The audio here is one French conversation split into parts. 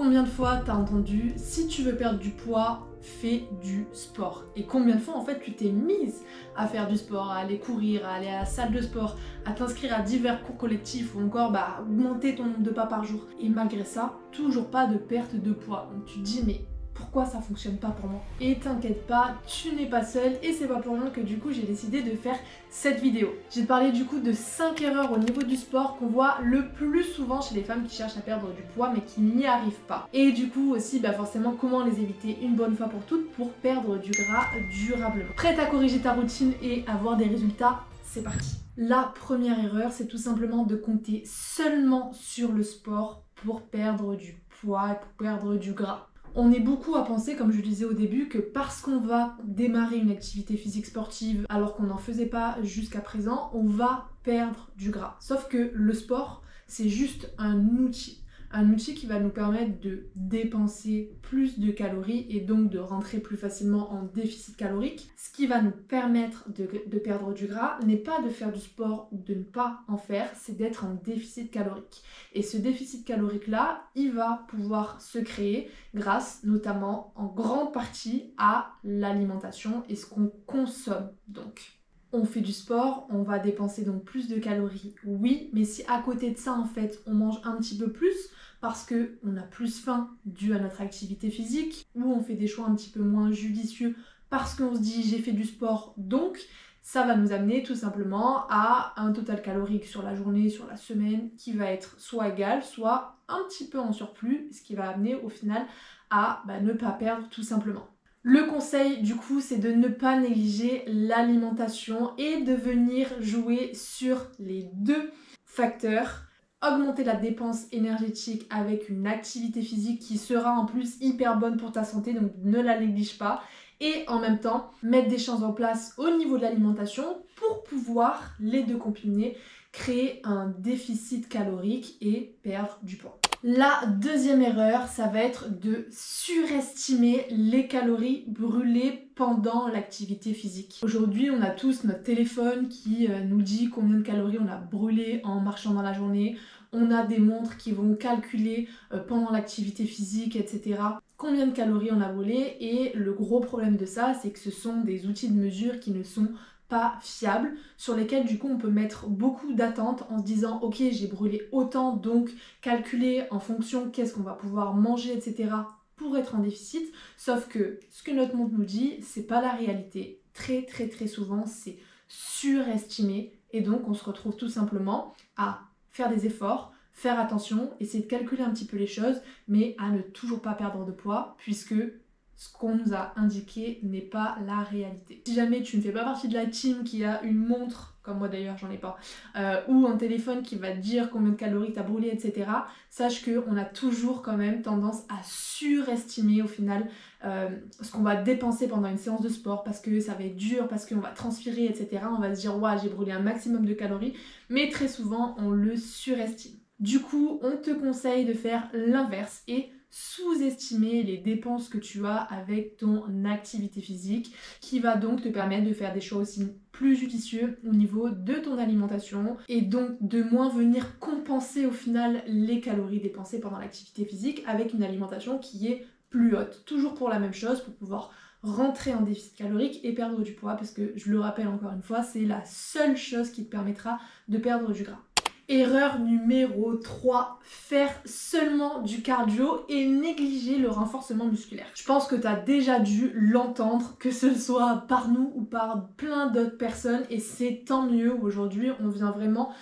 Combien de fois t'as entendu si tu veux perdre du poids, fais du sport? Et combien de fois en fait tu t'es mise à faire du sport, à aller courir, à aller à la salle de sport, à t'inscrire à divers cours collectifs ou encore augmenter ton nombre de pas par jour. Et malgré ça, toujours pas de perte de poids. Donc tu te dis mais pourquoi ça fonctionne pas pour moi? Et t'inquiète pas, tu n'es pas seule et c'est pas pour rien que du coup j'ai décidé de faire cette vidéo. J'ai parlé du coup de 5 erreurs au niveau du sport qu'on voit le plus souvent chez les femmes qui cherchent à perdre du poids mais qui n'y arrivent pas. Et du coup aussi forcément comment les éviter une bonne fois pour toutes pour perdre du gras durablement. Prête à corriger ta routine et avoir des résultats? C'est parti. La première erreur, c'est tout simplement de compter seulement sur le sport pour perdre du poids et pour perdre du gras. On est beaucoup à penser, comme je le disais au début, que parce qu'on va démarrer une activité physique sportive alors qu'on n'en faisait pas jusqu'à présent, on va perdre du gras. Sauf que le sport, c'est juste un outil. Un outil qui va nous permettre de dépenser plus de calories et donc de rentrer plus facilement en déficit calorique. Ce qui va nous permettre de perdre du gras n'est pas de faire du sport ou de ne pas en faire, c'est d'être en déficit calorique. Et ce déficit calorique-là, il va pouvoir se créer grâce notamment en grande partie à l'alimentation et ce qu'on consomme donc. On fait du sport, on va dépenser donc plus de calories, oui, mais si à côté de ça en fait on mange un petit peu plus parce qu'on a plus faim dû à notre activité physique ou on fait des choix un petit peu moins judicieux parce qu'on se dit j'ai fait du sport donc ça va nous amener tout simplement à un total calorique sur la journée, sur la semaine qui va être soit égal, soit un petit peu en surplus, ce qui va amener au final à ne pas perdre tout simplement. Le conseil du coup c'est de ne pas négliger l'alimentation et de venir jouer sur les deux facteurs. Augmenter la dépense énergétique avec une activité physique qui sera en plus hyper bonne pour ta santé, donc ne la néglige pas. Et en même temps, mettre des choses en place au niveau de l'alimentation pour pouvoir les deux combiner, créer un déficit calorique et perdre du poids. La deuxième erreur, ça va être de surestimer les calories brûlées pendant l'activité physique. Aujourd'hui, on a tous notre téléphone qui nous dit combien de calories on a brûlé en marchant dans la journée. On a des montres qui vont calculer pendant l'activité physique, etc. combien de calories on a brûlé. Et le gros problème de ça, c'est que ce sont des outils de mesure qui ne sont pas fiables, sur lesquels du coup on peut mettre beaucoup d'attentes en se disant ok j'ai brûlé autant donc calculer en fonction qu'est-ce qu'on va pouvoir manger etc pour être en déficit, sauf que ce que notre montre nous dit c'est pas la réalité, très souvent c'est surestimé et donc on se retrouve tout simplement à faire des efforts, faire attention, essayer de calculer un petit peu les choses mais à ne toujours pas perdre de poids puisque ce qu'on nous a indiqué n'est pas la réalité. Si jamais tu ne fais pas partie de la team qui a une montre, comme moi d'ailleurs j'en ai pas, ou un téléphone qui va te dire combien de calories tu as brûlé, etc., sache qu'on a toujours quand même tendance à surestimer au final ce qu'on va dépenser pendant une séance de sport parce que ça va être dur, parce qu'on va transpirer, etc. On va se dire ouais j'ai brûlé un maximum de calories, mais très souvent on le surestime. Du coup, on te conseille de faire l'inverse et sous-estimer les dépenses que tu as avec ton activité physique qui va donc te permettre de faire des choix aussi plus judicieux au niveau de ton alimentation et donc de moins venir compenser au final les calories dépensées pendant l'activité physique avec une alimentation qui est plus haute. Toujours pour la même chose, pour pouvoir rentrer en déficit calorique et perdre du poids parce que je le rappelle encore une fois, c'est la seule chose qui te permettra de perdre du gras. Erreur numéro 3, faire seulement du cardio et négliger le renforcement musculaire. Je pense que tu as déjà dû l'entendre, que ce soit par nous ou par plein d'autres personnes et c'est tant mieux. Aujourd'hui, on vient vraiment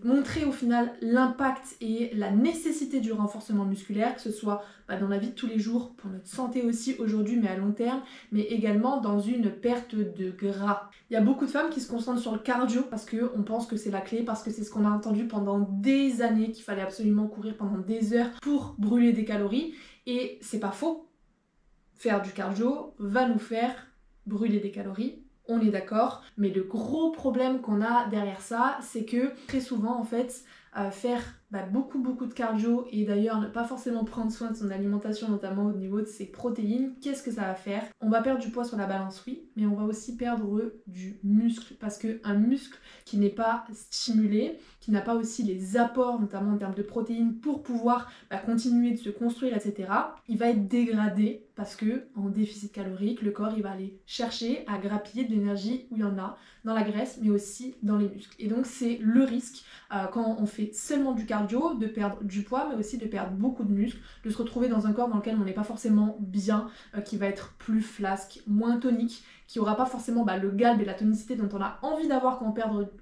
montrer au final l'impact et la nécessité du renforcement musculaire, que ce soit dans la vie de tous les jours, pour notre santé aussi aujourd'hui, mais à long terme, mais également dans une perte de gras. Il y a beaucoup de femmes qui se concentrent sur le cardio parce qu'on pense que c'est la clé, parce que c'est ce qu'on a entendu pendant des années, qu'il fallait absolument courir pendant des heures pour brûler des calories, et c'est pas faux. Faire du cardio va nous faire brûler des calories, on est d'accord, mais le gros problème qu'on a derrière ça, c'est que très souvent en fait, faire beaucoup de cardio et d'ailleurs ne pas forcément prendre soin de son alimentation, notamment au niveau de ses protéines, qu'est-ce que ça va faire? On va perdre du poids sur la balance, oui, mais on va aussi perdre du muscle, parce qu'un muscle qui n'est pas stimulé, qui n'a pas aussi les apports, notamment en termes de protéines, pour pouvoir continuer de se construire, etc., il va être dégradé parce que en déficit calorique, le corps il va aller chercher à grappiller de l'énergie où il y en a dans la graisse, mais aussi dans les muscles. Et donc c'est le risque quand on fait seulement du cardio, de perdre du poids, mais aussi de perdre beaucoup de muscles, de se retrouver dans un corps dans lequel on n'est pas forcément bien, qui va être plus flasque, moins tonique, qui aura pas forcément le galbe et la tonicité dont on a envie d'avoir quand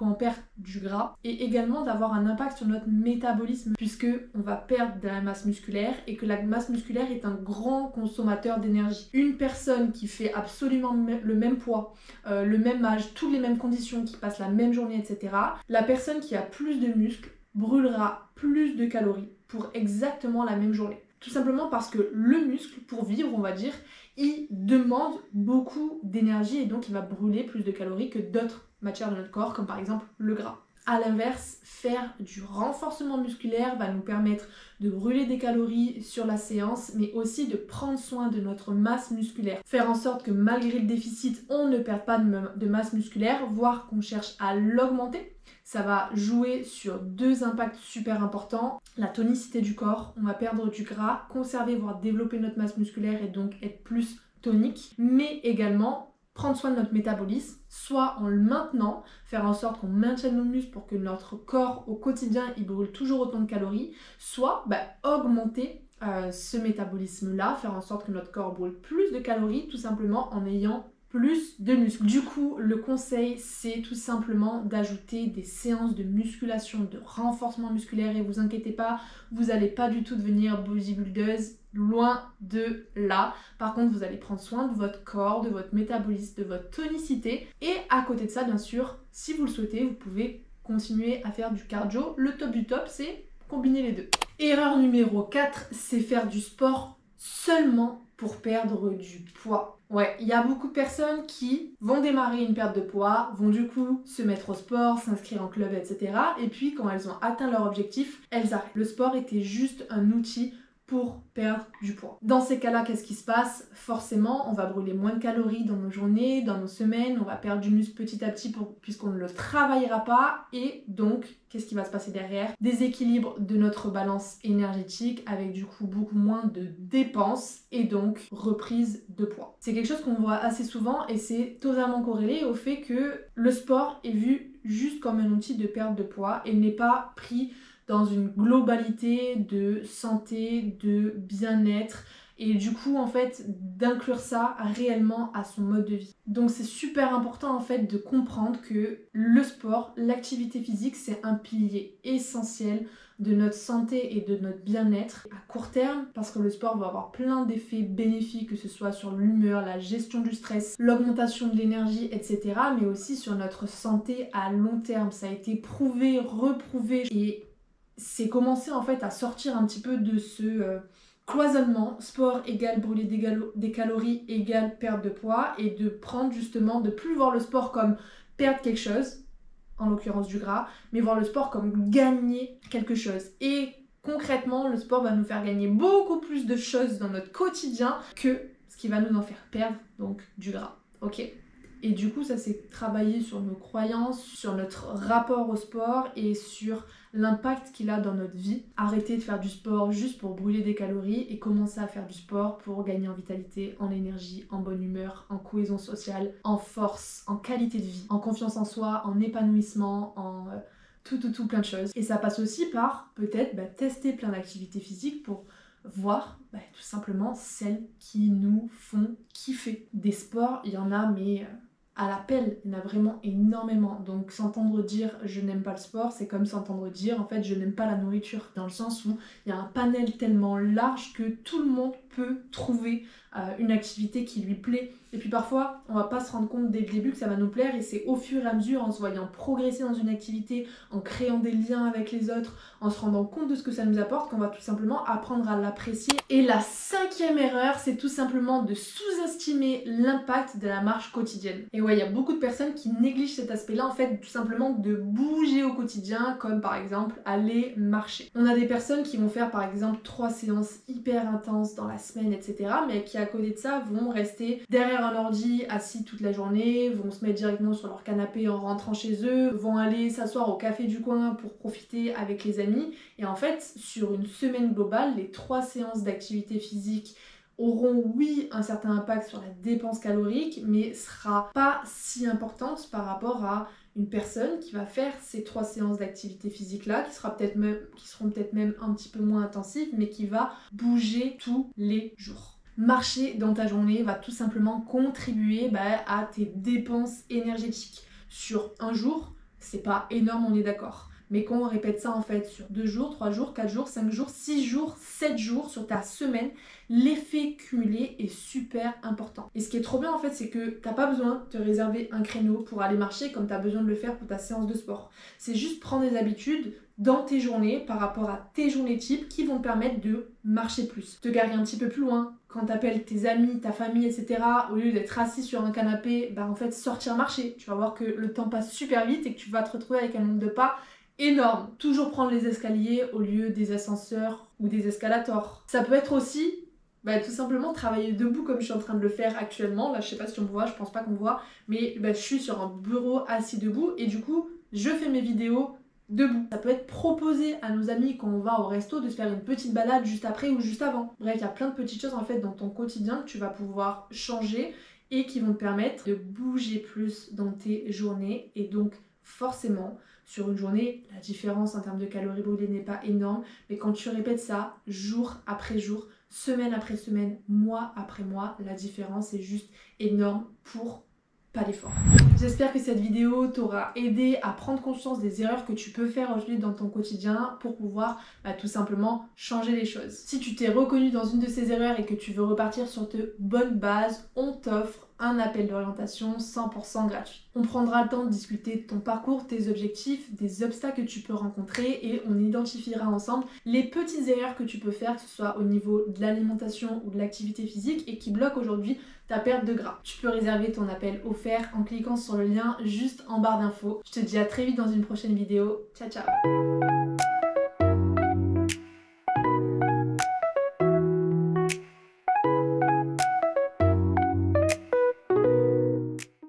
on perd du gras, et également d'avoir un impact sur notre métabolisme, puisque on va perdre de la masse musculaire et que la masse musculaire est un grand consommateur d'énergie. Une personne qui fait absolument le même poids, le même âge, toutes les mêmes conditions, qui passe la même journée, etc., la personne qui a plus de muscles brûlera plus de calories pour exactement la même journée. Tout simplement parce que le muscle, pour vivre, on va dire, il demande beaucoup d'énergie et donc il va brûler plus de calories que d'autres matières de notre corps, comme par exemple le gras. A l'inverse, faire du renforcement musculaire va nous permettre de brûler des calories sur la séance, mais aussi de prendre soin de notre masse musculaire. Faire en sorte que malgré le déficit, on ne perde pas de masse musculaire, voire qu'on cherche à l'augmenter. Ça va jouer sur deux impacts super importants. La tonicité du corps, on va perdre du gras, conserver, voire développer notre masse musculaire et donc être plus tonique, mais également prendre soin de notre métabolisme, soit en le maintenant, faire en sorte qu'on maintienne nos muscles pour que notre corps au quotidien il brûle toujours autant de calories, soit augmenter ce métabolisme-là, faire en sorte que notre corps brûle plus de calories, tout simplement en ayant plus de muscles. Du coup, le conseil, c'est tout simplement d'ajouter des séances de musculation, de renforcement musculaire, et vous inquiétez pas, vous n'allez pas du tout devenir bodybuildeuse, loin de là. Par contre, vous allez prendre soin de votre corps, de votre métabolisme, de votre tonicité, et à côté de ça, bien sûr, si vous le souhaitez, vous pouvez continuer à faire du cardio. Le top du top, c'est combiner les deux. Erreur numéro 4, c'est faire du sport seulement pour perdre du poids. Ouais, il y a beaucoup de personnes qui vont démarrer une perte de poids, vont du coup se mettre au sport, s'inscrire en club, etc. Et puis quand elles ont atteint leur objectif, elles arrêtent. Le sport était juste un outil pour perdre du poids. Dans ces cas-là, qu'est-ce qui se passe? Forcément, on va brûler moins de calories dans nos journées, dans nos semaines, on va perdre du muscle petit à petit puisqu'on ne le travaillera pas, et donc, qu'est-ce qui va se passer derrière? Déséquilibre de notre balance énergétique avec du coup beaucoup moins de dépenses et donc reprise de poids. C'est quelque chose qu'on voit assez souvent et c'est totalement corrélé au fait que le sport est vu juste comme un outil de perte de poids et n'est pas pris dans une globalité de santé, de bien-être, et du coup en fait d'inclure ça réellement à son mode de vie. Donc c'est super important en fait de comprendre que le sport, l'activité physique, c'est un pilier essentiel de notre santé et de notre bien-être à court terme, parce que le sport va avoir plein d'effets bénéfiques, que ce soit sur l'humeur, la gestion du stress, l'augmentation de l'énergie, etc., mais aussi sur notre santé à long terme. Ça a été prouvé, reprouvé, et c'est commencer en fait à sortir un petit peu de ce cloisonnement, sport égale brûler des calories égale perte de poids, et de prendre justement, de plus voir le sport comme perdre quelque chose, en l'occurrence du gras, mais voir le sport comme gagner quelque chose. Et concrètement, le sport va nous faire gagner beaucoup plus de choses dans notre quotidien que ce qui va nous en faire perdre, donc du gras. Ok ? Et du coup, ça c'est travailler sur nos croyances, sur notre rapport au sport et sur l'impact qu'il a dans notre vie. Arrêter de faire du sport juste pour brûler des calories et commencer à faire du sport pour gagner en vitalité, en énergie, en bonne humeur, en cohésion sociale, en force, en qualité de vie, en confiance en soi, en épanouissement, en tout, plein de choses. Et ça passe aussi par peut-être tester plein d'activités physiques pour voir tout simplement celles qui nous font kiffer. Des sports, il y en a, mais à l'appel, il y en a vraiment énormément. Donc s'entendre dire je n'aime pas le sport, c'est comme s'entendre dire en fait je n'aime pas la nourriture, dans le sens où il y a un panel tellement large que tout le monde peut trouver une activité qui lui plaît. Et puis parfois, on va pas se rendre compte dès le début que ça va nous plaire et c'est au fur et à mesure, en se voyant progresser dans une activité, en créant des liens avec les autres, en se rendant compte de ce que ça nous apporte, qu'on va tout simplement apprendre à l'apprécier. Et la 5e erreur, c'est tout simplement de sous-estimer l'impact de la marche quotidienne. Et ouais, il y a beaucoup de personnes qui négligent cet aspect-là, en fait, tout simplement de bouger au quotidien, comme par exemple aller marcher. On a des personnes qui vont faire par exemple 3 séances hyper intenses dans la semaine, etc., mais qui à côté de ça vont rester derrière un ordi assis toute la journée, vont se mettre directement sur leur canapé en rentrant chez eux, vont aller s'asseoir au café du coin pour profiter avec les amis. Et en fait, sur une semaine globale, les 3 séances d'activité physique auront oui un certain impact sur la dépense calorique, mais sera pas si importante par rapport à une personne qui va faire ces 3 séances d'activité physique là, qui seront peut-être même un petit peu moins intensives, mais qui va bouger tous les jours. Marcher dans ta journée va tout simplement contribuer à tes dépenses énergétiques. Sur un jour, c'est pas énorme, on est d'accord. Mais quand on répète ça en fait sur 2 jours, 3 jours, 4 jours, 5 jours, 6 jours, 7 jours sur ta semaine, l'effet cumulé est super important. Et ce qui est trop bien en fait, c'est que t'as pas besoin de te réserver un créneau pour aller marcher comme t'as besoin de le faire pour ta séance de sport. C'est juste prendre des habitudes dans tes journées par rapport à tes journées types qui vont te permettre de marcher plus, te garer un petit peu plus loin. Quand t'appelles tes amis, ta famille, etc., au lieu d'être assis sur un canapé, en fait sortir marcher. Tu vas voir que le temps passe super vite et que tu vas te retrouver avec un nombre de pas énorme. Toujours prendre les escaliers au lieu des ascenseurs ou des escalators. Ça peut être aussi tout simplement travailler debout comme je suis en train de le faire actuellement. Là je sais pas si on me voit, je pense pas qu'on me voit, mais je suis sur un bureau assis debout et du coup je fais mes vidéos debout. Ça peut être proposé à nos amis quand on va au resto de se faire une petite balade juste après ou juste avant. Bref, il y a plein de petites choses en fait dans ton quotidien que tu vas pouvoir changer et qui vont te permettre de bouger plus dans tes journées et donc forcément sur une journée, la différence en termes de calories brûlées n'est pas énorme, mais quand tu répètes ça jour après jour, semaine après semaine, mois après mois, la différence est juste énorme pour pas d'effort. J'espère que cette vidéo t'aura aidé à prendre conscience des erreurs que tu peux faire aujourd'hui dans ton quotidien pour pouvoir tout simplement changer les choses. Si tu t'es reconnu dans une de ces erreurs et que tu veux repartir sur de bonnes bases, on t'offre un appel d'orientation 100% gratuit. On prendra le temps de discuter de ton parcours, tes objectifs, des obstacles que tu peux rencontrer et on identifiera ensemble les petites erreurs que tu peux faire, que ce soit au niveau de l'alimentation ou de l'activité physique et qui bloquent aujourd'hui ta perte de gras. Tu peux réserver ton appel offert en cliquant sur le lien juste en barre d'infos. Je te dis à très vite dans une prochaine vidéo. Ciao ciao.